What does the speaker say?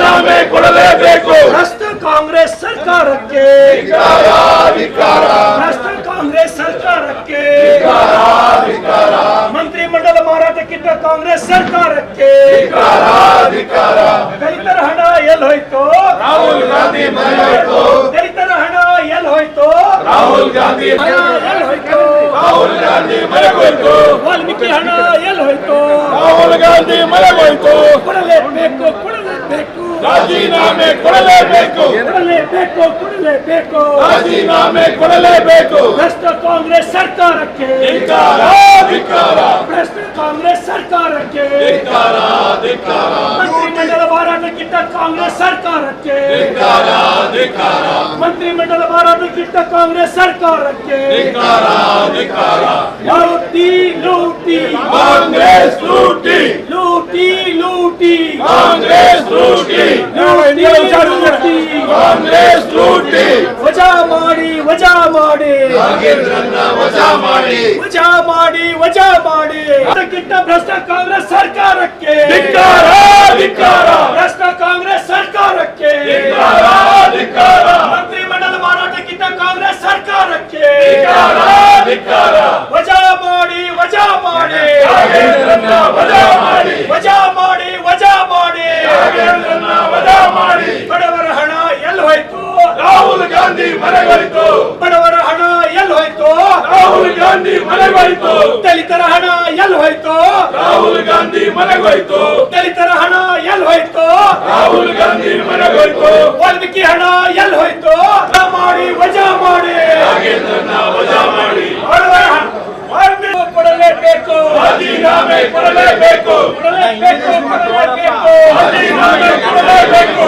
ರಾಜೀನಾಮೆ ಕೊಡಲೇಬೇಕು. ಭ್ರಷ್ಟ ಕಾಂಗ್ರೆಸ್ ಸರ್ಕಾರಕ್ಕೆ ಭ್ರಷ್ಟ ಕಾಂಗ್ರೆಸ್ ಸರ್ಕಾರಕ್ಕೆ ಮಂತ್ರಿಮಂಡಲ ಮಾರಾಟಕ್ಕಿದ್ದ ಕಾಂಗ್ರೆಸ್ ಸರ್ಕಾರಕ್ಕೆ ದಲಿತರ ಹಣ ಎಲ್ಲಿ ಹೋಯ್ತು? ರಾಹುಲ್ ಗಾಂಧಿ ಮನೆ ಹೋಯ್ತು. ದಲಿತರ ಹಣ ಎಲ್ಲಿ ಹೋಯ್ತು? ರಾಹುಲ್ ಗಾಂಧಿ ಎಲ್ಲಿ ಹೋಯ್ತು? ರಾಹುಲ್ ಗಾಂಧಿ ಮನೆಗೋಯ್ತು. ವಾಲ್ಮೀಕಿ ಹಣ ಎಲ್ಲಿ ಹೋಯ್ತು? ರಾಹುಲ್ ಗಾಂಧಿ ಮನೆಗೋಯ್ತು. ಕೊಡಲೇಬೇಕು ಕೊಡಲೇಬೇಕು ರಾಜೀನಾಮೆ ಕೊಡಲೇಬೇಕು. ಕೊಡಲೇಬೇಕು ಕೊಡಲೇಬೇಕು ರಾಜೀನಾಮೆ ಕೊಡಲೇಬೇಕು. ಭ್ರಷ್ಟ ಕಾಂಗ್ರೆಸ್ ಸರ್ಕಾರಕ್ಕೆ ಧಿಕ್ಕಾರ ಧಿಕ್ಕಾರ ಭ್ರಷ್ಟ ಕಾಂಗ್ರೆಸ್ ಸರ್ಕಾರಕ್ಕೆ ಧಿಕ್ಕಾರ ಧಿಕ್ಕಾರ ಮಂತ್ರಿಮಂಡಲ ಮಾರಾಟಕ್ಕಿದ್ದ ಕಾಂಗ್ರೆಸ್ ಸರ್ಕಾರಕ್ಕೆ ಧಿಕ್ಕಾರ ಧಿಕ್ಕಾರ ಮಂತ್ರಿಮಂಡಲ ಮಾರಾಟಕ್ಕಿದ್ದ ಕಾಂಗ್ರೆಸ್ ಸರ್ಕಾರಕ್ಕೆ ಧಿಕ್ಕಾರ ಧಿಕ್ಕಾರ ಲೂಟಿ ಲೂಟಿ ಕಾಂಗ್ರೆಸ್ ಲೂಟಿ ಲೂಟಿ ಲೂಟಿ ಕಾಂಗ್ರೆಸ್ ಲೂಟಿ ಲೂಟಿ ಕಾಂಗ್ರೆಸ್ ಲೂಟಿ ವಜಾ ಮಾಡಿ ವಜಾ ಮಾಡಿ ನಾಗೇಂದ್ರನ್ನ ವಜಾ ಮಾಡಿ ವಜಾ ಮಾಡಿ ವಜಾ ಮಾಡಿ ಅದಕ್ಕಿಂತ ಭ್ರಷ್ಟ ಕಾಂಗ್ರೆಸ್ ಸರ್ಕಾರಕ್ಕೆ ಧಿಕ್ಕಾರ ಧಿಕ್ಕಾರ ಭ್ರಷ್ಟ ಕಾಂಗ್ರೆಸ್ ಸರ್ಕಾರಕ್ಕೆ ಧಿಕ್ಕಾರ ಧಿಕ್ಕಾರ ಮಂತ್ರಿಮಂಡಲ ಮಾರಾಟಕ್ಕಿಂತ ಕಾಂಗ್ರೆಸ್ ಸರ್ಕಾರಕ್ಕೆ ಧಿಕ್ಕಾರ ಧಿಕ್ಕಾರ ವಜಾ ಮಾಡಿ ವಜಾ ಮಾಡಿ ನಾಗೇಂದ್ರನ್ನ ವಜಾ ಮಾಡಿ ವಜಾ ಮಾಡಿ ವಜಾ ಮಾಡಿ ನಾಗೇಂದ್ರನ್ನ ವಜಾ ಮಾಡಿ ಬಡವರ ಹಣ ಎಲ್ಲಿ ಹೋಯ್ತು? ರಾಹುಲ್ ಗಾಂಧಿ ಮನೆಗೋಯ್ತು. ಬಡವರ ಹಣ ಎಲ್ಲಿ ಹೋಯ್ತು? ರಾಹುಲ್ ಗಾಂಧಿ ಮನೆಗೋಯ್ತು. ದಲಿತರ ಹಣ ಎಲ್ಲಿ ಹೋಯ್ತು? ರಾಹುಲ್ ಗಾಂಧಿ ಮನೆಗೋಯ್ತು. ದಲಿತರ ಹಣ ಎಲ್ಲಿ ಹೋಯ್ತು? ರಾಹುಲ್ ಗಾಂಧಿ ಮನೆಗೋಯ್ತು. ವಾಲ್ಮೀಕಿ ಹಣ ಎಲ್ಲಿ ಹೋಯ್ತು? ವಜಾ ಮಾಡಿ ವಜಾ ಮಾಡಿ ನಾಗೇಂದ್ರನ್ನ ವಜಾ ಮಾಡಿ ಬಡವರ ಹಣ ವಾಲ್ಮೀಕಿ ಕೊಡಲೇಬೇಕು ರಾಜೀನಾಮೆ ಕೊಡಲೇಬೇಕು. ಕೊಡಲೇಬೇಕು ಕೊಡಲೇಬೇಕು ರಾಜೀನಾಮೆ ಕೊಡಲೇಬೇಕು.